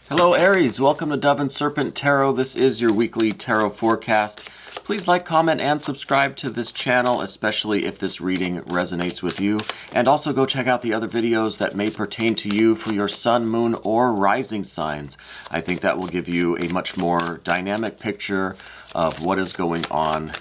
Hello Aries, welcome to Dove and Serpent Tarot. This is your weekly tarot forecast. Please like, comment, and subscribe to this channel, especially if this reading resonates with you. And also go check out the other videos that may pertain to you for your sun, moon, or rising signs. I think that will give you a much more dynamic picture of what is going on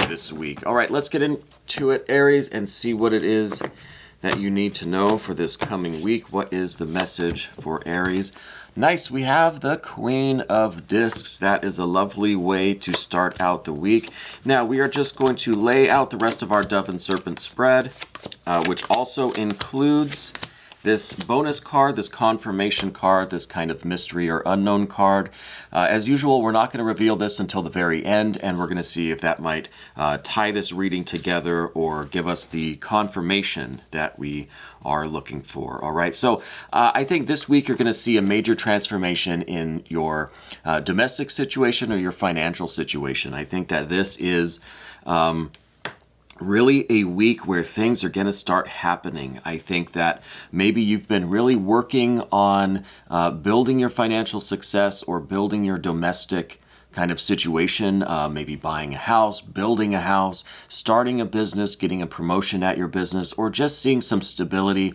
this week. All right, let's get into it, Aries, and see what it is that you need to know for this coming week. What is the message for Aries? Nice, we have the Queen of Discs. That is a lovely way to start out the week. Now, we are just going to lay out the rest of our Dove and Serpent spread, which also includes this bonus card, this confirmation card, this kind of mystery or unknown card. As usual, we're not going to reveal this until the very end, and we're going to see if that might tie this reading together or give us the confirmation that we are looking for. All right, so I think this week you're going to see a major transformation in your domestic situation or your financial situation. I think that this is really a week where things are going to start happening. I think that maybe you've been really working on building your financial success or building your domestic kind of situation, maybe buying a house, building a house, starting a business, getting a promotion at your business, or just seeing some stability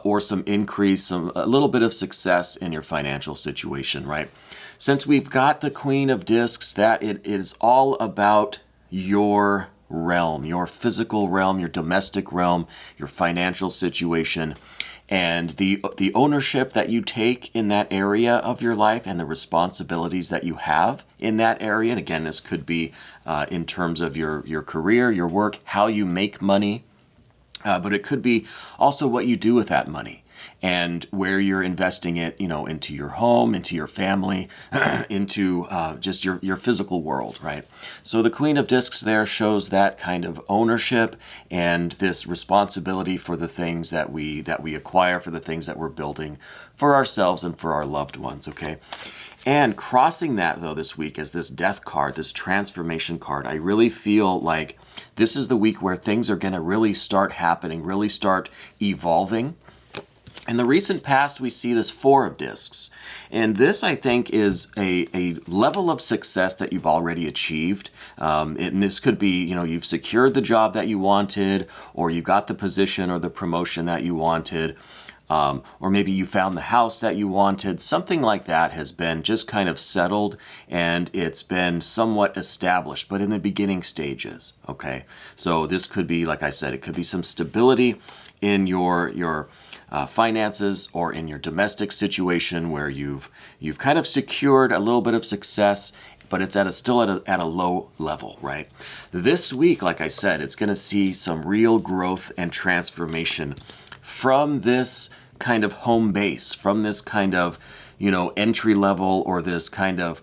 or some increase, a little bit of success in your financial situation, right? Since we've got the Queen of Discs, that it is all about your realm, your physical realm, your domestic realm, your financial situation, and the ownership that you take in that area of your life and the responsibilities that you have in that area. And again, this could be in terms of your career, your work, how you make money, but it could be also what you do with that money and where you're investing it, into your home, into your family, into just your physical world, right? So the Queen of Discs there shows that kind of ownership and this responsibility for the things that we acquire, for the things that we're building for ourselves and for our loved ones, okay? And crossing that, though, this week as this Death card, this transformation card, I really feel like this is the week where things are going to really start happening, really start evolving. In the recent past, we see this Four of Discs, and this, I think, is a level of success that you've already achieved. And this could be, you've secured the job that you wanted, or you got the position or the promotion that you wanted, or maybe you found the house that you wanted. Something like that has been just kind of settled, and it's been somewhat established, but in the beginning stages, okay? So this could be, like I said, it could be some stability in your finances or in your domestic situation where you've kind of secured a little bit of success, but it's still at a low level, right? This week, like I said, it's going to see some real growth and transformation from this kind of home base, from this kind of, entry level or this kind of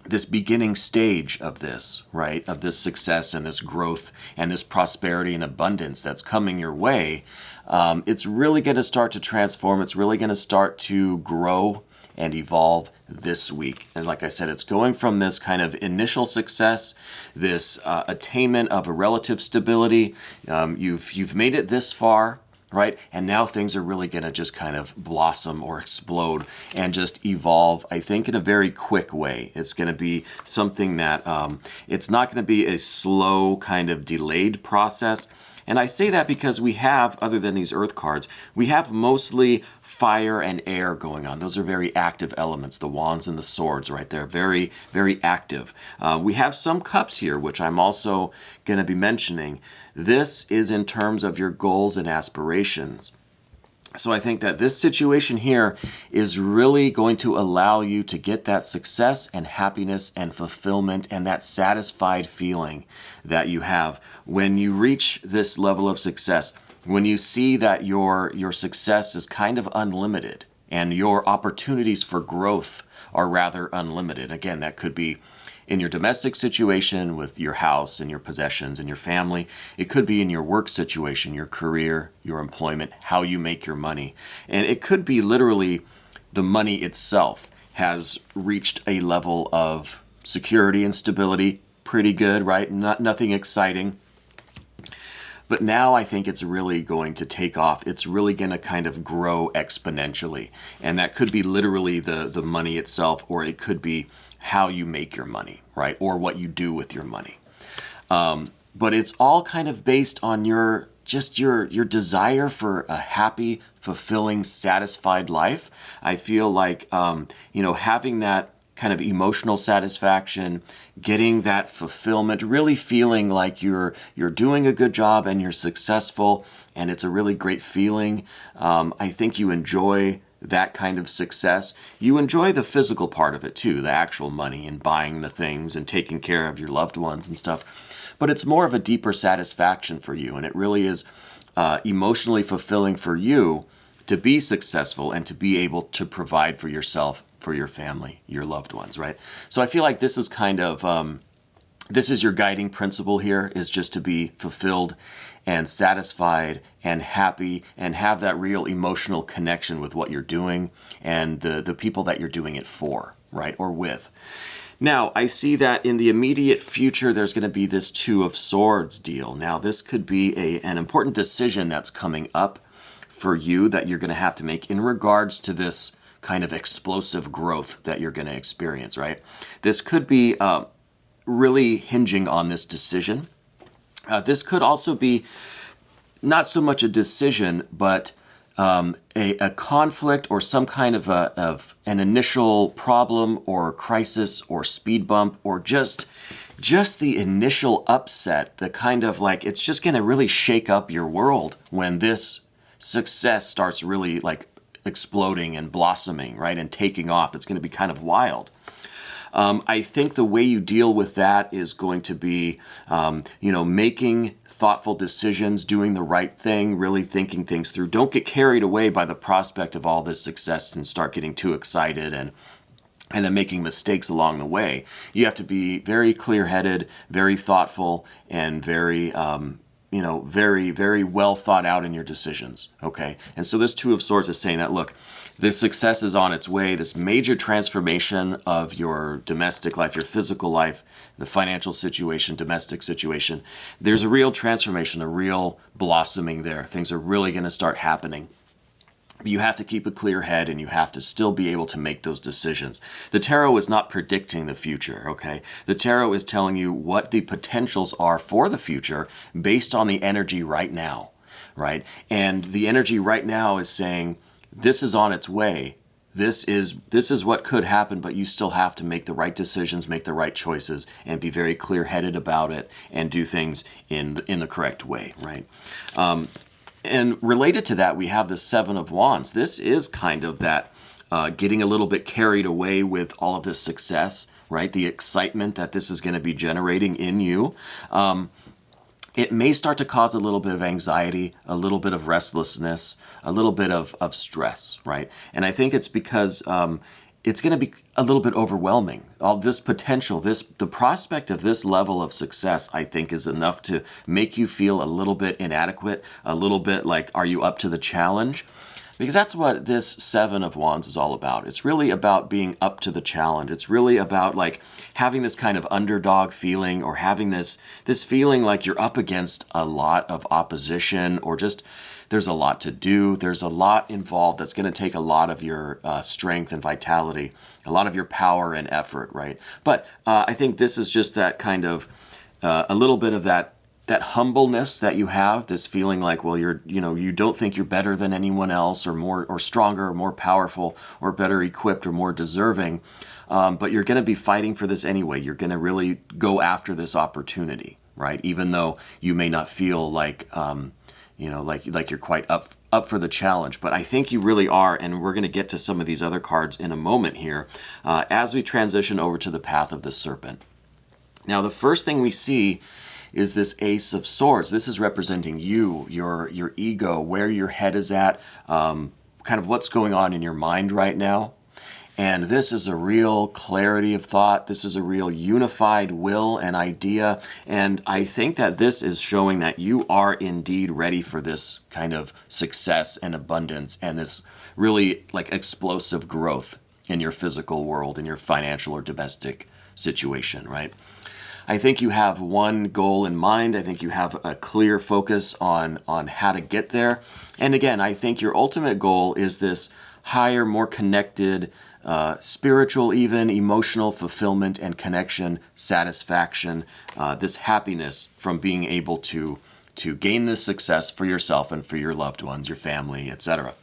this beginning stage of this, right? Of this success and this growth and this prosperity and abundance that's coming your way. It's really going to start to transform. It's really going to start to grow and evolve this week. And like I said, it's going from this kind of initial success, this attainment of a relative stability. You've made it this far, right? And now things are really going to just kind of blossom or explode and just evolve, I think, in a very quick way. It's going to be something that it's not going to be a slow kind of delayed process. And I say that because we have, other than these earth cards, we have mostly fire and air going on. Those are very active elements, the wands and the swords, right? They're very, very active. We have some cups here, which I'm also going to be mentioning. This is in terms of your goals and aspirations. So I think that this situation here is really going to allow you to get that success and happiness and fulfillment and that satisfied feeling that you have when you reach this level of success, when you see that your success is kind of unlimited and your opportunities for growth are rather unlimited. Again, that could be in your domestic situation with your house and your possessions and your family. It could be in your work situation, your career, your employment, how you make your money. And it could be literally the money itself has reached a level of security and stability. Pretty good, right? Nothing exciting. But now I think it's really going to take off. It's really going to kind of grow exponentially. And that could be literally the money itself, or it could be how you make your money, right? Or what you do with your money. But it's all kind of based on your desire for a happy, fulfilling, satisfied life. I feel like, having that kind of emotional satisfaction, getting that fulfillment, really feeling like you're doing a good job and you're successful, and it's a really great feeling. I think you enjoy that kind of success. You enjoy the physical part of it too, the actual money and buying the things and taking care of your loved ones and stuff. But it's more of a deeper satisfaction for you, and it really is emotionally fulfilling for you to be successful and to be able to provide for yourself, for your family, your loved ones, right? So I feel like this is kind of, this is your guiding principle here, is just to be fulfilled and satisfied and happy and have that real emotional connection with what you're doing and the people that you're doing it for, right? Or with. Now, I see that in the immediate future, there's going to be this Two of Swords deal. Now, this could be an important decision that's coming up for you that you're going to have to make in regards to this kind of explosive growth that you're going to experience, right? This could be really hinging on this decision. This could also be not so much a decision, but a conflict or some kind of an initial problem or crisis or speed bump, or just the initial upset, the kind of like, it's just going to really shake up your world when this success starts really like exploding and blossoming, right? And taking off. It's going to be kind of wild. I think the way you deal with that is going to be, making thoughtful decisions, doing the right thing, really thinking things through. Don't get carried away by the prospect of all this success and start getting too excited and then making mistakes along the way. You have to be very clear-headed, very thoughtful, and very, very, very well thought out in your decisions, okay? And so this Two of Swords is saying that, look, this success is on its way, this major transformation of your domestic life, your physical life, the financial situation, domestic situation. There's a real transformation, a real blossoming there. Things are really going to start happening. You have to keep a clear head, and you have to still be able to make those decisions. The tarot is not predicting the future, okay? The tarot is telling you what the potentials are for the future based on the energy right now, right? And the energy right now is saying, this is on its way. This is what could happen, but you still have to make the right decisions, make the right choices, and be very clear-headed about it, and do things in the correct way, right? And related to that, we have the Seven of Wands. This is kind of that getting a little bit carried away with all of this success, right? The excitement that this is going to be generating in you. It may start to cause a little bit of anxiety, a little bit of restlessness, a little bit of stress, right? And I think it's because it's going to be a little bit overwhelming. All this potential, the prospect of this level of success, I think, is enough to make you feel a little bit inadequate, a little bit like, are you up to the challenge? Because that's what this Seven of Wands is all about. It's really about being up to the challenge. It's really about like having this kind of underdog feeling, or having this feeling like you're up against a lot of opposition, or just there's a lot to do. There's a lot involved that's going to take a lot of your strength and vitality, a lot of your power and effort, right? But I think this is just that kind of a little bit of that humbleness that you have, this feeling like, well, you don't think you're better than anyone else, or more, or stronger, or more powerful, or better equipped, or more deserving. But you're going to be fighting for this anyway. You're going to really go after this opportunity, right? Even though you may not feel like, like you're quite up for the challenge. But I think you really are, and we're going to get to some of these other cards in a moment here, as we transition over to the path of the Serpent. Now, the first thing we see is this Ace of Swords. This is representing you, your ego, where your head is at, kind of what's going on in your mind right now. And this is a real clarity of thought. This is a real unified will and idea. And I think that this is showing that you are indeed ready for this kind of success and abundance, and this really like explosive growth in your physical world, in your financial or domestic situation, right? I think you have one goal in mind. I think you have a clear focus on how to get there. And again, I think your ultimate goal is this higher, more connected, spiritual, even emotional fulfillment and connection, satisfaction, this happiness from being able to gain this success for yourself and for your loved ones, your family, etc.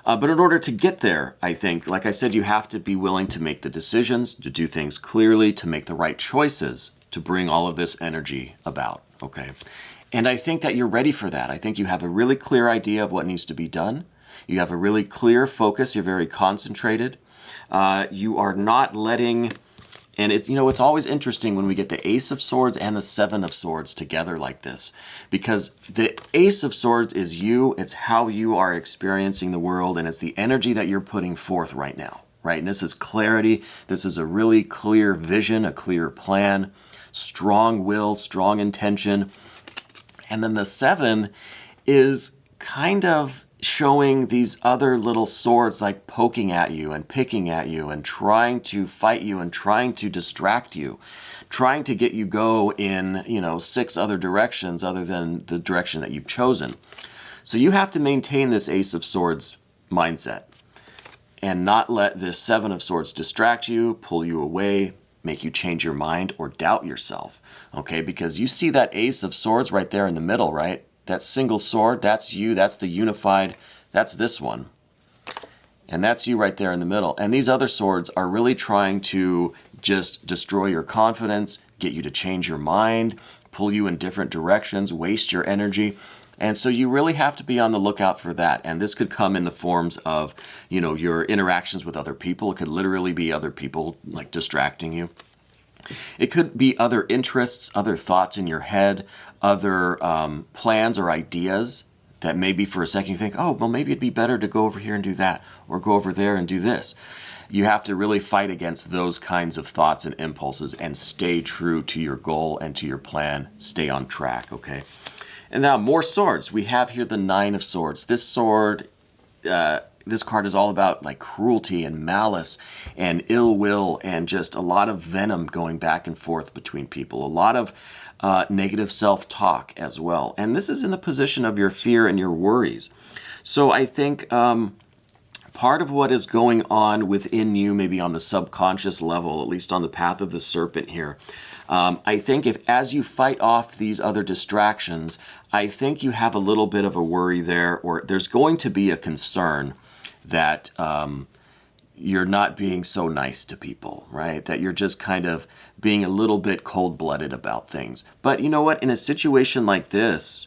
But in order to get there, I think, like I said, you have to be willing to make the decisions, to do things clearly, to make the right choices, to bring all of this energy about, okay? And I think that you're ready for that. I think you have a really clear idea of what needs to be done. You have a really clear focus. You're very concentrated. You are not letting... And it's always interesting when we get the Ace of Swords and the Seven of Swords together like this, because the Ace of Swords is you, it's how you are experiencing the world, and it's the energy that you're putting forth right now, right? And this is clarity. This is a really clear vision, a clear plan, strong will, strong intention. And then the Seven is kind of showing these other little swords like poking at you and picking at you and trying to fight you and trying to distract you, trying to get you go in, 6 other directions other than the direction that you've chosen. So you have to maintain this Ace of Swords mindset and not let this Seven of Swords distract you, pull you away, make you change your mind or doubt yourself, okay? Because you see that Ace of Swords right there in the middle, right? That single sword, that's you, that's the unified, that's this one. And that's you right there in the middle. And these other swords are really trying to just destroy your confidence, get you to change your mind, pull you in different directions, waste your energy. And so you really have to be on the lookout for that. And this could come in the forms of, your interactions with other people. It could literally be other people like distracting you. It could be other interests, other thoughts in your head, other plans or ideas that maybe for a second you think, oh, well, maybe it'd be better to go over here and do that, or go over there and do this. You have to really fight against those kinds of thoughts and impulses and stay true to your goal and to your plan. Stay on track, okay? And now more swords. We have here the Nine of Swords. This sword... this card is all about like cruelty and malice and ill will and just a lot of venom going back and forth between people. A lot of negative self-talk as well. And this is in the position of your fear and your worries. So I think part of what is going on within you, maybe on the subconscious level, at least on the path of the serpent here, I think as you fight off these other distractions, I think you have a little bit of a worry there, or there's going to be a concern that you're not being so nice to people, right? That you're just kind of being a little bit cold-blooded about things. But you know what? In a situation like this,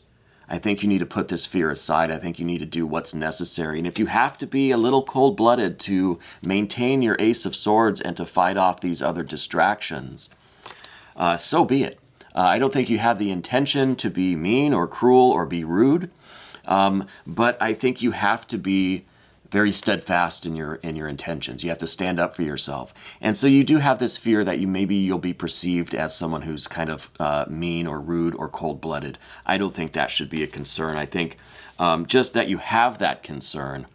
I think you need to put this fear aside. I think you need to do what's necessary. And if you have to be a little cold-blooded to maintain your Ace of Swords and to fight off these other distractions, so be it. I don't think you have the intention to be mean or cruel or be rude, but I think you have to be very steadfast in your intentions. You have to stand up for yourself. And so you do have this fear that you'll be perceived as someone who's kind of mean or rude or cold-blooded. I don't think that should be a concern. I think just that you have that concern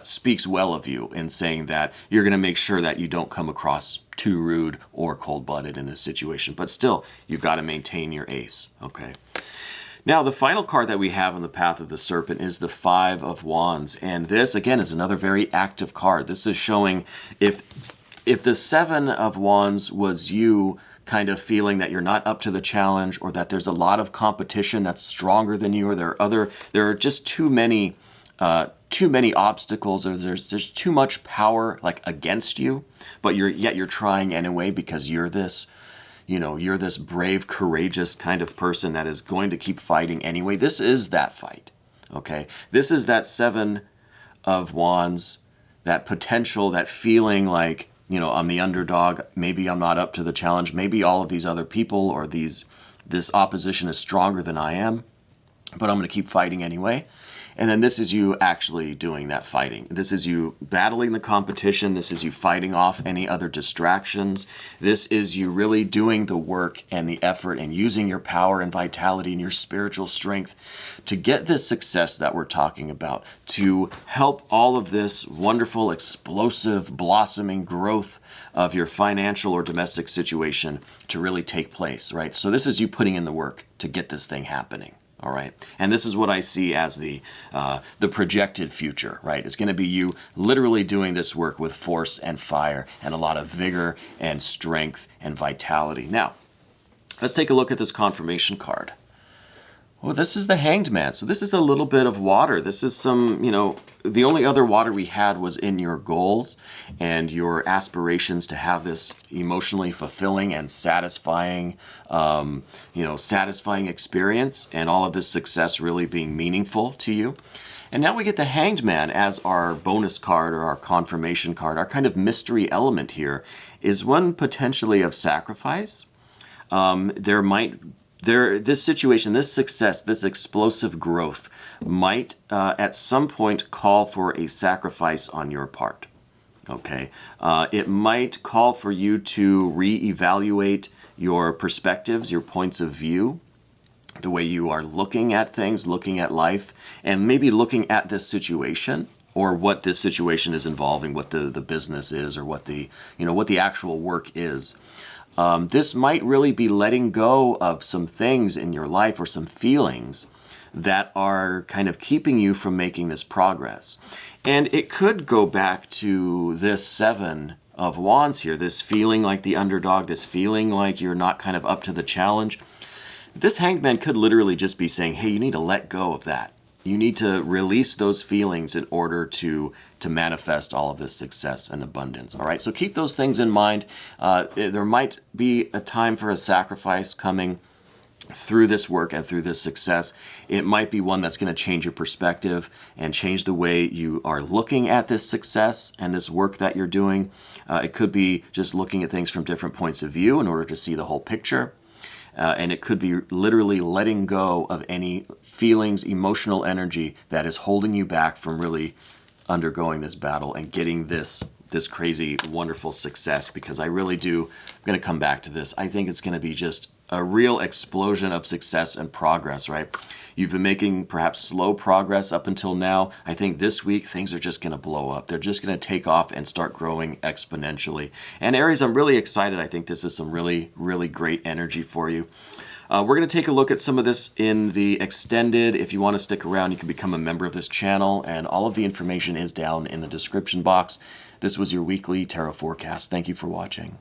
speaks well of you in saying that you're going to make sure that you don't come across too rude or cold-blooded in this situation. But still, you've got to maintain your ace, okay? Now, the final card that we have on the path of the serpent is the Five of Wands. And this, again, is another very active card. This is showing if the Seven of Wands was you kind of feeling that you're not up to the challenge, or that there's a lot of competition that's stronger than you, or there are just too many obstacles, or there's too much power like against you, but yet you're trying anyway because you're this brave, courageous kind of person that is going to keep fighting anyway. This is that fight, okay? This is that Seven of Wands, that potential, that feeling like, I'm the underdog. Maybe I'm not up to the challenge. Maybe all of these other people or this opposition is stronger than I am, but I'm going to keep fighting anyway. And then this is you actually doing that fighting. This is you battling the competition. This is you fighting off any other distractions. This is you really doing the work and the effort and using your power and vitality and your spiritual strength to get this success that we're talking about, to help all of this wonderful, explosive, blossoming growth of your financial or domestic situation to really take place, right? So this is you putting in the work to get this thing happening. All right, and this is what I see as the projected future, right? It's going to be you literally doing this work with force and fire and a lot of vigor and strength and vitality. Now, let's take a look at this confirmation card. Well, this is the Hanged Man. So this is a little bit of water. This is some, the only other water we had was in your goals and your aspirations to have this emotionally fulfilling and satisfying, satisfying experience, and all of this success really being meaningful to you. And now we get the Hanged Man as our bonus card or our confirmation card. Our kind of mystery element here is one potentially of sacrifice. This situation, this success, this explosive growth might at some point call for a sacrifice on your part. Okay, it might call for you to reevaluate your perspectives, your points of view, the way you are looking at things, looking at life, and maybe looking at this situation, or what this situation is involving, what the business is, or what the actual work is. This might really be letting go of some things in your life or some feelings that are kind of keeping you from making this progress. And it could go back to this Seven of Wands here, this feeling like the underdog, this feeling like you're not kind of up to the challenge. This Hanged Man could literally just be saying, hey, you need to let go of that. You need to release those feelings in order to manifest all of this success and abundance. All right, so keep those things in mind. There might be a time for a sacrifice coming through this work and through this success. It might be one that's going to change your perspective and change the way you are looking at this success and this work that you're doing. It could be just looking at things from different points of view in order to see the whole picture. And it could be literally letting go of any feelings, emotional energy that is holding you back from really undergoing this battle and getting this crazy, wonderful success. Because I really do, I'm going to come back to this. I think it's going to be just a real explosion of success and progress, right? You've been making perhaps slow progress up until now. I think this week things are just going to blow up. They're just going to take off and start growing exponentially. And Aries, I'm really excited. I think this is some really, really great energy for you. We're going to take a look at some of this in the extended. If you want to stick around, you can become a member of this channel, and all of the information is down in the description box. This was your weekly tarot forecast. Thank you for watching.